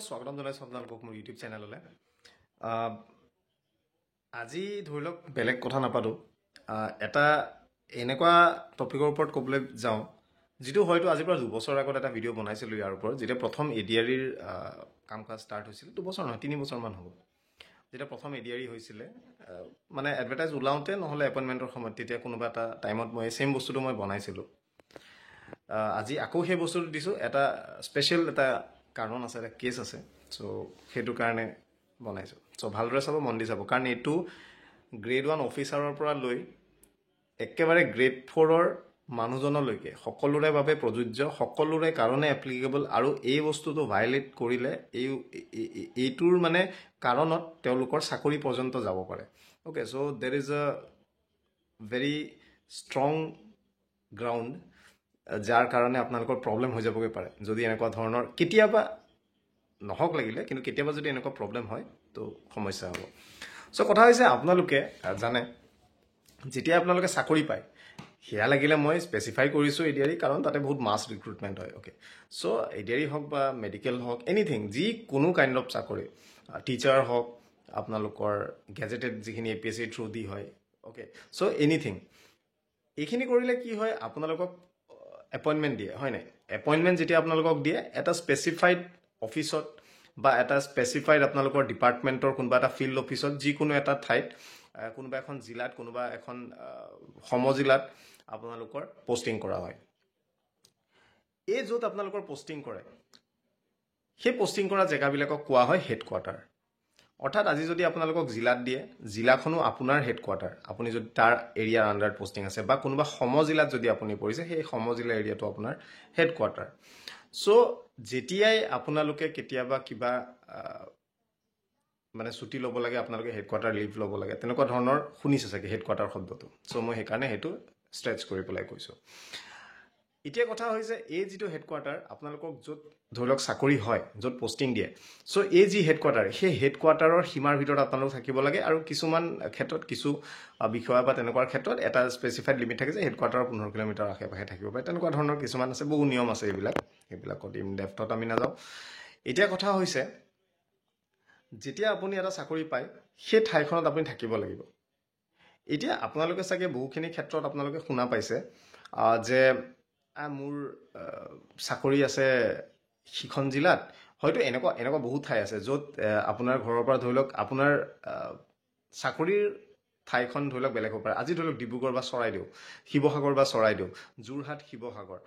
স্বাগতম জনাইছোঁ আপোনালোকক মোৰ ইউটিউব চেনেললৈ। আজি ধৰি লওক বেলেগ কথা নাপাতোঁ, এটা এনেকুৱা টপিকৰ ওপৰত ক'বলৈ যাওঁ যিটো হয়তো আজিৰ পৰা 2 বছৰ আগত এটা ভিডিঅ' বনাইছিলোঁ ইয়াৰ ওপৰত, যেতিয়া প্ৰথম এডিআৰিৰ কাম কাজ ষ্টাৰ্ট হৈছিল। 2 বছৰ নহয়, 3 বছৰমান হ'ব। যেতিয়া প্ৰথম এডিআৰি হৈছিলে, মানে এডভাৰটাইজ ওলাওঁতে নহ'লে এপইণ্টমেণ্টৰ সময়ত, তেতিয়া কোনোবা এটা টাইমত মই ছেইম বস্তুটো মই বনাইছিলোঁ। আজি আকৌ সেই বস্তুটো দিছোঁ। এটা স্পেচিয়েল এটা কাৰণ আছে, এটা কেছ আছে, চ' সেইটো কাৰণে বনাইছোঁ। চ' ভালদৰে চাব, মন দি চাব, কাৰণ এইটো গ্ৰেড 1 অফিচাৰৰ পৰা লৈ একেবাৰে গ্ৰেড 4ৰ মানুহজনলৈকে সকলোৰে বাবে প্ৰযোজ্য, সকলোৰে কাৰণে এপ্লিকেবল। আৰু এই বস্তুটো ভায়লেট কৰিলে এইটোৰ মানে কাৰণত তেওঁলোকৰ চাকৰি পৰ্যন্ত যাব পাৰে। অ'কে, চ' দেৰ is a very strong ground যাৰ কাৰণে আপোনালোকৰ প্ৰব্লেম হৈ যাবগৈ পাৰে যদি এনেকুৱা ধৰণৰ কেতিয়াবা নহওক লাগিলে, কিন্তু কেতিয়াবা যদি এনেকুৱা প্ৰব্লেম হয় তো সমস্যা হ'ব। চ' কথা হৈছে, আপোনালোকে জানে যেতিয়া আপোনালোকে চাকৰি পায়, সেয়া লাগিলে মই স্পেচিফাই কৰিছোঁ এডিআৰি, কাৰণ তাতে বহুত মাছ ৰিক্ৰুটমেণ্ট হয়। অ'কে, চ' এডিআৰি হওক বা মেডিকেল হওক, এনিথিং, যিকোনো কাইণ্ড অফ চাকৰি, টিচাৰ হওক, আপোনালোকৰ গেজেটেড যিখিনি APSC থ্ৰু দি হয়। অ'কে, চ' এনিথিং, এইখিনি কৰিলে কি হয়, আপোনালোকক এপইণ্টমেণ্ট দিয়ে, হয় নাই? এপইণ্টমেণ্ট যেতিয়া আপোনালোকক দিয়ে, এটা স্পেচিফাইড অফিচত বা এটা স্পেচিফাইড আপোনালোকৰ ডিপাৰ্টমেণ্টৰ কোনোবা এটা ফিল্ড অফিচত, যিকোনো এটা ঠাইত, কোনোবা এখন জিলাত, কোনোবা এখন সমজিলাত আপোনালোকৰ পষ্টিং কৰা হয়। এই য'ত আপোনালোকৰ পষ্টিং কৰে, সেই পষ্টিং কৰা জেগাবিলাকক কোৱা হয় হেডকোৱাৰ্টাৰ। অৰ্থাৎ আজি যদি আপোনালোকক জিলাত দিয়ে, জিলাখনো আপোনাৰ হেডকোৱাৰ্টাৰ, আপুনি যদি তাৰ এৰিয়াৰ আণ্ডাৰত পষ্টিং আছে, বা কোনোবা সমজিলাত যদি আপুনি পৰিছে, সেই সমজিলা এৰিয়াটো আপোনাৰ হেডকোৱাৰ্টাৰ। চ' যেতিয়াই আপোনালোকে কেতিয়াবা কিবা মানে ছুটি ল'ব লাগে, আপোনালোকে হেডকোৱাৰ্টাৰ লিভ ল'ব লাগে, তেনেকুৱা ধৰণৰ শুনিছে চাগে হেডকোৱাৰ্টাৰ শব্দটো। চ' মই সেইকাৰণে সেইটো ষ্ট্ৰেচ কৰি পেলাই কৈছোঁ। এতিয়া কথা হৈছে, এই যিটো হেডকোৱাৰ্টাৰ আপোনালোকক য'ত ধৰি লওক চাকৰি হয়, য'ত পষ্টিং দিয়ে, চ' এই যি হেডকোৱাৰ্টাৰ, সেই হেডকোৱাৰ্টাৰৰ সীমাৰ ভিতৰত আপোনালোক থাকিব লাগে। আৰু কিছুমান ক্ষেত্ৰত, কিছু বিষয় বা তেনেকুৱা ক্ষেত্ৰত এটা স্পেচিফাইড লিমিট থাকে যে হেডকোৱাৰ্টাৰৰ 15 কিলোমিটাৰ আশে পাশে থাকিব পাৰে। তেনেকুৱা ধৰণৰ কিছুমান আছে, বহু নিয়ম আছে এইবিলাক, সেইবিলাকত ইন ডেপথত আমি নাযাওঁ। এতিয়া কথা হৈছে, যেতিয়া আপুনি এটা চাকৰি পায়, সেই ঠাইখনত আপুনি থাকিব লাগিব। এতিয়া আপোনালোকে চাগে বহুখিনি ক্ষেত্ৰত আপোনালোকে শুনা পাইছে যে মোৰ চাকৰি আছে সিখন জিলাত, হয়তো এনেকুৱা বহুত ঠাই আছে য'ত আপোনাৰ ঘৰৰ পৰা ধৰি লওক আপোনাৰ চাকৰিৰ ঠাইখন ধৰি লওক বেলেগ হ'ব পাৰে। আজি ধৰি লওক ডিব্ৰুগড় বা চৰাইদেউ, শিৱসাগৰ বা চৰাইদেউ, যোৰহাট, শিৱসাগৰ,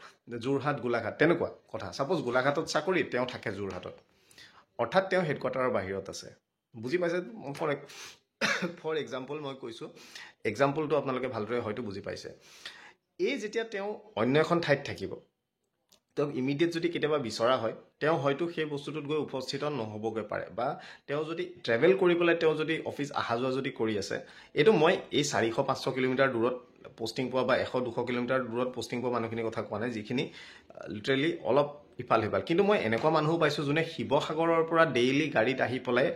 যোৰহাট, গোলাঘাট, তেনেকুৱা কথা। ছাপ'জ গোলাঘাটত চাকৰি, তেওঁ থাকে যোৰহাটত, অৰ্থাৎ তেওঁ হেডকোৱাৰ্টাৰৰ বাহিৰত আছে। বুজি পাইছে? ফৰ এক্সাম্পল মই কৈছোঁ, এক্সাম্পলটো আপোনালোকে ভালদৰে হয়তো বুজি পাইছে। এই যেতিয়া তেওঁ অন্য এখন ঠাইত থাকিব, তেওঁক ইমিডিয়েট যদি কেতিয়াবা বিচৰা হয়, তেওঁ হয়তো সেই বস্তুটোত গৈ উপস্থিত নহ'বগৈ পাৰে, বা তেওঁ যদি ট্ৰেভেল কৰি পেলাই তেওঁ যদি অফিচ অহা যোৱা যদি কৰি আছে, এইটো মই এই 400-500 কিলোমিটাৰ দূৰত পষ্টিং পোৱা বা 100-200 কিলোমিটাৰ দূৰত পষ্টিং পোৱা মানুহখিনিৰ কথা কোৱা নাই, যিখিনি লিটাৰেলি অলপ ইফাল সিফাল। কিন্তু মই এনেকুৱা মানুহো পাইছোঁ যোনে শিৱসাগৰৰ পৰা ডেইলি গাড়ীত আহি পেলাই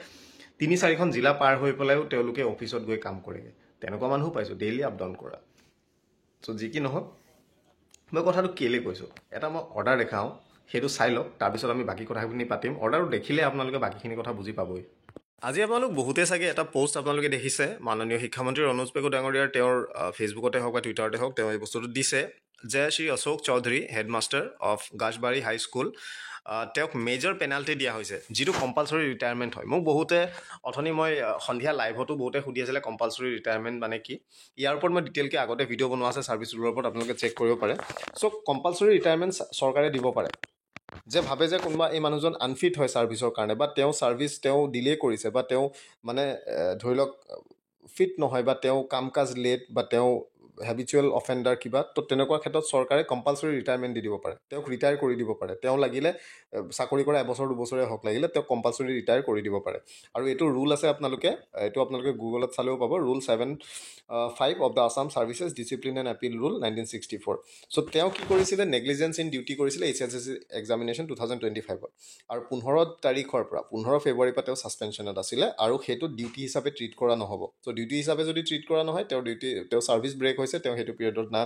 3-4খন জিলা পাৰ হৈ পেলাইও তেওঁলোকে অফিচত গৈ কাম কৰেগৈ। তেনেকুৱা মানুহো পাইছোঁ ডেইলি আপ ডাউন কৰা। চ' যি কি নহওক, মই কথাটো কেলৈ কৈছোঁ, এটা মই অৰ্ডাৰ দেখাওঁ, সেইটো চাই লওক, তাৰপিছত আমি বাকী কথাখিনি পাতিম। অৰ্ডাৰটো দেখিলে আপোনালোকে বাকীখিনি কথা বুজি পাবই। আজি আপোনালোক বহুতে চাগে এটা পোষ্ট আপোনালোকে দেখিছে, মাননীয় শিক্ষামন্ত্ৰী ৰণোজ পেগু ডাঙৰীয়াৰ তেওঁৰ ফেচবুকতে হওক বা টুইটাৰতে হওক, তেওঁ এই বস্তুটো দিছে যে Shri Ashok Choudhury, headmaster of Gachbari high school, তেওঁক মেজৰ পেনাল্টি দিয়া হৈছে, যিটো কম্পালচৰি ৰিটায়াৰমেণ্ট হয়। মোক বহুতে অথনি মই সন্ধিয়া লাইভতো বহুতে সুধি আছিলে কম্পালচৰি ৰিটায়াৰমেণ্ট মানে কি। ইয়াৰ ওপৰত মই ডিটেইলকৈ আগতে ভিডিঅ' বনোৱা আছে ছাৰ্ভিচ ৰুলৰ ওপৰত, আপোনালোকে চেক কৰিব পাৰে। চ' কম্পালচৰি ৰিটায়াৰমেণ্ট চৰকাৰে দিব পাৰে। যে ভাবে যে কোনোবা এই মানুহজন আনফিট হয় ছাৰ্ভিচৰ কাৰণে, বা তেওঁ ছাৰ্ভিচ তেওঁ ডিলে কৰিছে, বা তেওঁ মানে ধৰি লওক ফিট নহয়, বা তেওঁ কাম কাজ লেট, বা তেওঁ হেবিচুৱেল অফেণ্ডাৰ কিবা, তো তেনেকুৱা ক্ষেত্ৰত চৰকাৰে কম্পালচৰি ৰিটায়াৰমেণ্ট দি দিব পাৰে, তেওঁক ৰিটায়াৰ কৰি দিব পাৰে। তেওঁ লাগিলে চাকৰি কৰা 1-2 বছৰে হওক, লাগিলে তেওঁক কম্পালচৰি ৰিটায়াৰ কৰি দিব পাৰে। আৰু এইটো ৰুল আছে, এইটো আপোনালোকে গুগলত চালেও পাব, rule 7(5) of the Assam services discipline and appeal rule 1964। চ' তেওঁ কি কৰিছিলে, নেগলিজেঞ্চ ইন ডিউটি কৰিছিলে HSSC এক্সামিনেশ্যন 2025ত। আৰু 15 তাৰিখৰ পৰা 15 ফেব্ৰুৱাৰীৰ পৰা তেওঁ ছাছপেনশ্যনত আছিলে, আৰু সেইটো ডিউটি হিচাপে ট্ৰিট কৰা নহ'ব। চ' ডিউটি হিচাপে যদি ট্ৰিট কৰা নহয়, তেওঁ ছাৰ্ভিচ ব্ৰেক হৈছে, তেওঁ সেইটো পিৰিয়ডত না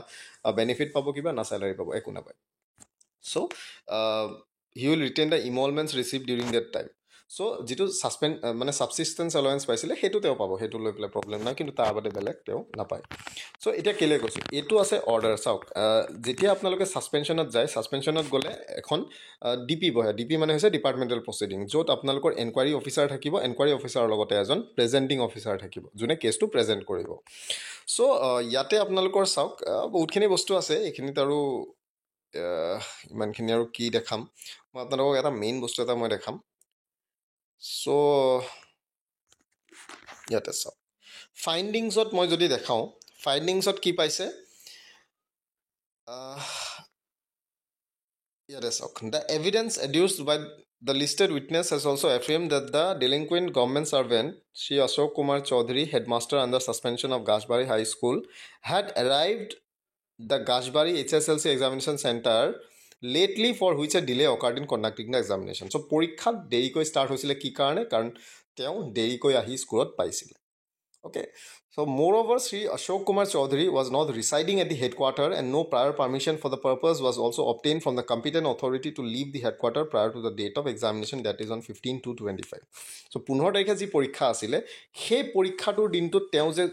বেনিফিট পাব কিবা, না চেলাৰী পাব, একো নাপায়। চ' he will retain the emoluments received during that time. So যেটো সাসপেন্ড মানে সাবসিস্টেন্স অ্যালাউয়েন্স পাইছিলে সেইটো তেও পাব, সেইটো লৈ পেলাই প্ৰব্লেম নাই, কিন্তু তাৰ বাদে বেলেগ তেও নাপায়। চ' এতিয়া কেলে কৈছোঁ, এইটো আছে অৰ্ডাৰ। চাওক, যেতিয়া আপোনালোকে ছাছপেনশ্যনত যায়, ছাছপেনশ্যনত গ'লে এখন DP বহে। DP মানে হৈছে ডিপাৰ্টমেণ্টেল প্ৰচিডিং, য'ত আপোনালোকৰ এনকুৱাৰী অফিচাৰ থাকিব, এনকুৱাৰী অফিচাৰৰ লগতে এজন প্ৰেজেণ্টিং অফিচাৰ থাকিব, যোনে কেছটো প্ৰেজেণ্ট কৰিব। চ' ইয়াতে আপোনালোকৰ চাওক বহুতখিনি বস্তু আছে, এইখিনিত আৰু ইমানখিনি আৰু কি দেখাম, মই আপোনালোকক এটা মেইন বস্তু এটা মই দেখাম। চ' ইয়াতে চাওক, ফাইণ্ডিংছত মই যদি দেখাওঁ, ফাইণ্ডিংছত কি পাইছে, ইয়াতে চাওক, the evidence adduced by the listed witness has also' affirmed that the delinquent government servant Shri Ashok Kumar Choudhury, headmaster under suspension of Gachbari high school, had arrived the Gashbari HSLC examination center lately, for which a delay occurred in conducting the examination. So পৰীক্ষা দেৰিকৈ start হৈছিলে কি কাৰণে, কাৰণ তেওঁ দেৰিকৈ আহি স্কুলত পাইছিলে। Okay, so moreover, Sri Ashok Kumar Chaudhary was not residing at the headquarter, and no prior permission for the purpose was also obtained from the competent authority to leave the headquarter prior to the date of examination, that is on 15/2/25. So 15 তাৰিখে যি পৰীক্ষা আছিলে, সেই পৰীক্ষাটোৰ দিনটোত তেওঁ যে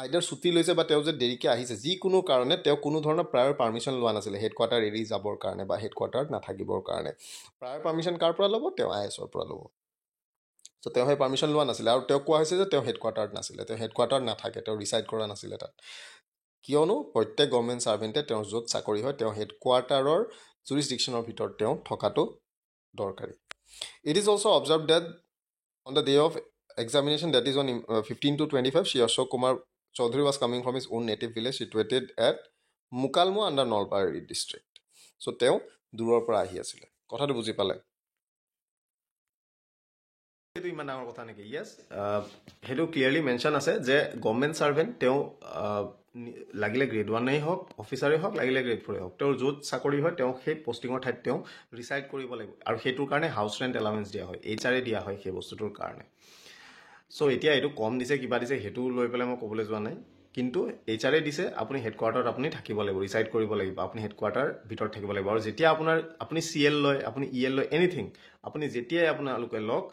আইডাৰ ছুটি লৈছে বা তেওঁ যে দেৰিকৈ আহিছে, যিকোনো কাৰণে তেওঁ কোনো ধৰণৰ প্ৰায়ৰ পাৰ্মিশ্যন লোৱা নাছিলে হেডকোৱাৰ্টাৰ এৰি যাবৰ কাৰণে বা হেডকোৱাৰ্টাৰত নাথাকিবৰ কাৰণে। প্ৰায়ৰ পাৰ্মিশ্যন কাৰ পৰা ল'ব, তেওঁ IS-ৰ পৰা ল'ব। চ' তেওঁ সেই পাৰ্মিশ্যন লোৱা নাছিলে, আৰু তেওঁ কোৱা হৈছে যে তেওঁ হেডকোৱাৰ্টাৰত নাছিলে, তেওঁ হেডকোৱাৰ্টাৰত নাথাকে, তেওঁ ৰিচাইড কৰা নাছিলে তাত। কিয়নো প্ৰত্যেক গভৰ্ণমেণ্ট ছাৰ্ভেণ্টে তেওঁৰ য'ত চাকৰি হয়, তেওঁ হেডকোৱাৰ্টাৰৰ জুৰিছডিকশ্যনৰ ভিতৰত তেওঁ থকাটো দৰকাৰী। It is also' observe that on the day of examination, that is on 15/2/25, Shri Ashok Kumar Chaudhary was coming from his own native village situated at Mukalmu under Nalbari district. So তেওঁ দূৰৰ পৰা আহি আছিলে। কথাটো বুজি পালে? সেইটো ইমান ডাঙৰ কথা নেকি? য়েছ, সেইটো ক্লিয়াৰলি মেনশ্যন আছে যে গভৰ্ণমেণ্ট ছাৰ্ভেণ্ট তেওঁ লাগিলে গ্ৰেড 1 হওক, অফিচাৰেই হওক, লাগিলে গ্ৰেড 4 হওক, তেওঁৰ য'ত চাকৰি হয় তেওঁ সেই পষ্টিঙৰ ঠাইত তেওঁ ৰিচাইড কৰিব লাগিব, আৰু সেইটোৰ কাৰণে হাউচ ৰেণ্ট এলাউৱেঞ্চ দিয়া হয়, HR দিয়া হয় সেই বস্তুটোৰ কাৰণে। চ' এতিয়া এইটো কম দিছে কিবা দিছে সেইটো লৈ পেলাই মই ক'বলৈ যোৱা নাই, কিন্তু HR দিছে আপুনি হেডকোৱাৰ্টাৰত আপুনি থাকিব লাগিব, ৰিচাইড কৰিব লাগিব, আপুনি হেডকোৱাৰ্টাৰ ভিতৰত থাকিব লাগিব। আৰু যেতিয়া আপুনি CL লয়, আপুনি EL লয়, এনিথিং আপুনি যেতিয়াই আপোনালোকে লওক,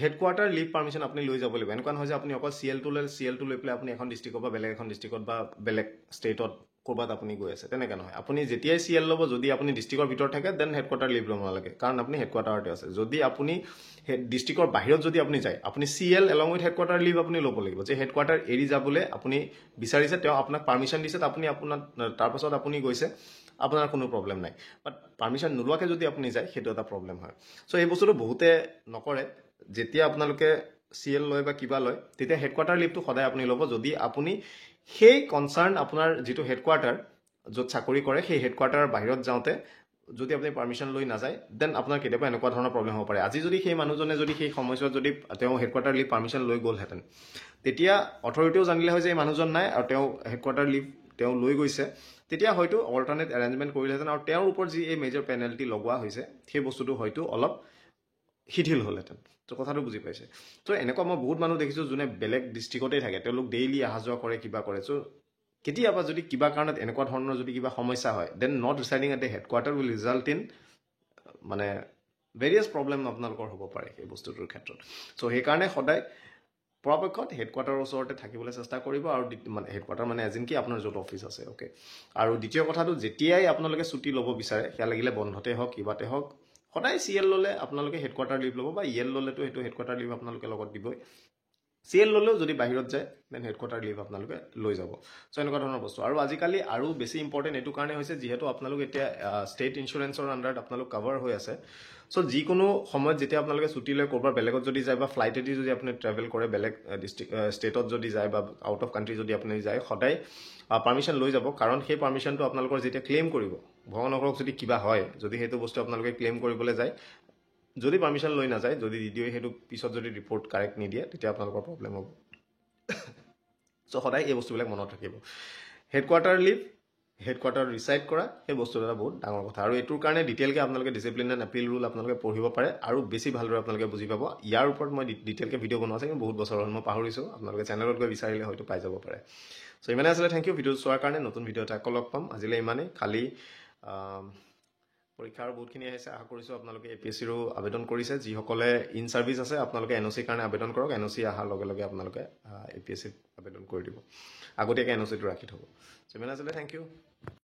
হেডকোৱাৰ্টাৰ লিভ পাৰ্মিশ্যন আপুনি লৈ যাব লাগিব। এনেকুৱা নহয় যে আপুনি অকল CL-টো লৈ পেলাই আপুনি এখন ডিষ্ট্ৰিক্টৰ পৰা বেলেগ এখন ডিষ্ট্ৰিক্টত বা বেলেগ ষ্টেটত ক'ৰবাত আপুনি গৈ আছে, তেনেকৈ নহয়। আপুনি যেতিয়াই CL ল'ব, যদি আপুনি ডিষ্ট্ৰিক্টৰ ভিতৰত থাকে, দেন হেডকোৱাৰ্টাৰ লিভ ল'ব নালাগে, কাৰণ আপুনি হেডকোৱাৰ্টাৰতে আছে। যদি আপুনি ডিষ্ট্ৰিক্টৰ বাহিৰত যদি আপুনি যায়, আপুনি CL along with headquarter leave আপুনি ল'ব লাগিব, যে হেডকোৱাৰ্টাৰ এৰি যাবলৈ আপুনি বিচাৰিছে, তেওঁ আপোনাক পাৰ্মিশ্যন দিছে, আপুনি তাৰপাছত আপুনি গৈছে, আপোনাৰ কোনো প্ৰব্লেম নাই। বাট পাৰ্মিশ্যন নোলোৱাকৈ যদি আপুনি যায়, সেইটো এটা প্ৰব্লেম হয়। চ' এই বস্তুটো বহুতে নকৰে। যেতিয়া আপোনালোকে CL লয় বা কিবা লয়, তেতিয়া হেডকোৱাৰ্টাৰ লিভটো সদায় আপুনি ল'ব, যদি আপুনি সেই কনচাৰ্ণ আপোনাৰ যিটো হেডকোৱাৰ্টাৰ য'ত চাকৰি কৰে, সেই হেডকোৱাৰ্টাৰৰ বাহিৰত যাওঁতে যদি আপুনি পাৰ্মিশ্যন লৈ নাযায়, দেন আপোনাৰ কেতিয়াবা এনেকুৱা ধৰণৰ প্ৰব্লেম হ'ব পাৰে। আজি যদি সেই মানুহজনে যদি সেই সময়ছোৱাত যদি তেওঁ হেডকোৱাৰ্টাৰ লিভ পাৰ্মিশ্যন লৈ গ'লহেঁতেন, তেতিয়া অথৰিটিও জানিলে হয় যে এই মানুহজন নাই আৰু তেওঁ হেডকোৱাৰ্টাৰ লিভ তেওঁ লৈ গৈছে, তেতিয়া হয়তো অল্টাৰনেট এৰেঞ্জমেণ্ট কৰিলেহেঁতেন, আৰু তেওঁৰ ওপৰত যি এই মেজৰ পেনাল্টি লগোৱা হৈছে, সেই বস্তুটো হয়তো অলপ শিথিল হ'লহেঁতেন। ত' কথাটো বুজি পাইছে? ত' এনেকুৱা মই বহুত মানুহ দেখিছোঁ যোনে বেলেগ ডিষ্ট্ৰিক্টতেই থাকে, তেওঁলোক ডেইলি অহা যোৱা কৰে, কিবা কৰে। চ' কেতিয়াবা যদি কিবা কাৰণত এনেকুৱা ধৰণৰ যদি কিবা সমস্যা হয়, then not residing at the headquarter will result in মানে ভেৰিয়াছ প্ৰব্লেম আপোনালোকৰ হ'ব পাৰে সেই বস্তুটোৰ ক্ষেত্ৰত। চ' সেইকাৰণে সদায় পৰাপক্ষত হেডকোৱাৰ্টাৰৰ ওচৰতে থাকিবলৈ চেষ্টা কৰিব, আৰু মানে হেডকোৱাৰ্টাৰ মানে এজ ইন কি আপোনাৰ য'ত অফিচ আছে। অ'কে, আৰু দ্বিতীয় কথাটো, যেতিয়াই আপোনালোকে ছুটি ল'ব বিচাৰে, সেয়া লাগিলে বন্ধতে হওক কিবাতে হওক, সদায় CL ল'লে আপোনালোকে হেডকোৱাৰ্টাৰ লিভ ল'ব, বা EL ল'লেতো সেইটো হেডকোৱাৰ্টাৰ লিভ আপোনালোকে লগত দিবই। CL ল'লেও যদি বাহিৰত যায়, দেন হেডকোৱাৰ্টাৰ লিভ আপোনালোকে লৈ যাব। চ' এনেকুৱা ধৰণৰ বস্তু। আৰু আজিকালি আৰু বেছি ইম্পৰ্টেণ্ট এইটো কাৰণে হৈছে, যিহেতু আপোনালোক এতিয়া ষ্টেট ইঞ্চুৰেঞ্চৰ আণ্ডাৰত আপোনালোক কাভাৰ হৈ আছে। চ' যিকোনো সময়ত যেতিয়া আপোনালোকে ছুটি লৈ ক'ৰবাত বেলেগত যদি যায়, বা ফ্লাইটেদি যদি আপুনি ট্ৰেভেল কৰে, বেলেগ ষ্টেটত যদি যায় বা আউট অফ কাণ্ট্ৰি যদি আপুনি যায়, সদায় পাৰ্মিশ্যন লৈ যাব, কাৰণ সেই পাৰ্মিশ্যনটো আপোনালোকৰ যেতিয়া ক্লেইম কৰিব, ভগৱান নকৰক যদি কিবা হয়, যদি সেইটো বস্তু আপোনালোকে ক্লেইম কৰিবলৈ যায়, যদি পাৰ্মিশ্যন লৈ নাযায়, যদি দিয়ে সেইটো পিছত যদি ৰিপৰ্ট কাৰেক্ট নিদিয়ে, তেতিয়া আপোনালোকৰ প্ৰব্লেম হ'ব। চ' সদায় এই বস্তুবিলাক মনত ৰাখিব। হেডকোৱাৰ্টাৰ লিভ, হেডকোৱাৰ্টাৰ ৰিচাইড কৰা, সেই বস্তু এটা বহুত ডাঙৰ কথা। আৰু এইটোৰ কাৰণে ডিটেইলকৈ আপোনালোকে ডিচিপ্লিন এণ্ড এপিল ৰুল আপোনালোকে পঢ়িব পাৰে, আৰু বেছি ভালদৰে আপোনালোকে বুজি পাব। ইয়াৰ ওপৰত মই ডিটেইলকৈ ভিডিঅ' বনোৱা আছে, কিন্তু বহুত বছৰ হ'ল মই পাহৰিছোঁ, আপোনালোকে চেনেলত গৈ বিচাৰিলে হয়তো পাই যাব পাৰে। চ' ইমানে আছিলে, থেংক ইউ ভিডিঅ' চোৱাৰ কাৰণে। নতুন ভিডিঅ' এটা আকৌ লগ পাম। আজিলৈ ইমানেই। খালি পৰীক্ষা আৰু বহুতখিনি আহিছে আশা কৰিছোঁ আপোনালোকে APSCৰো আবেদন কৰিছে যিসকলে ইন ছাৰ্ভিচ আছে আপোনালোকে NOCৰ কাৰণে আবেদন কৰক NOC অহাৰ লগে লগে আপোনালোকে APSCত আবেদন কৰি দিব আগতীয়াকৈ NOCটো ৰাখি থ'ব। চিমেন আজিলৈ থেংক ইউ।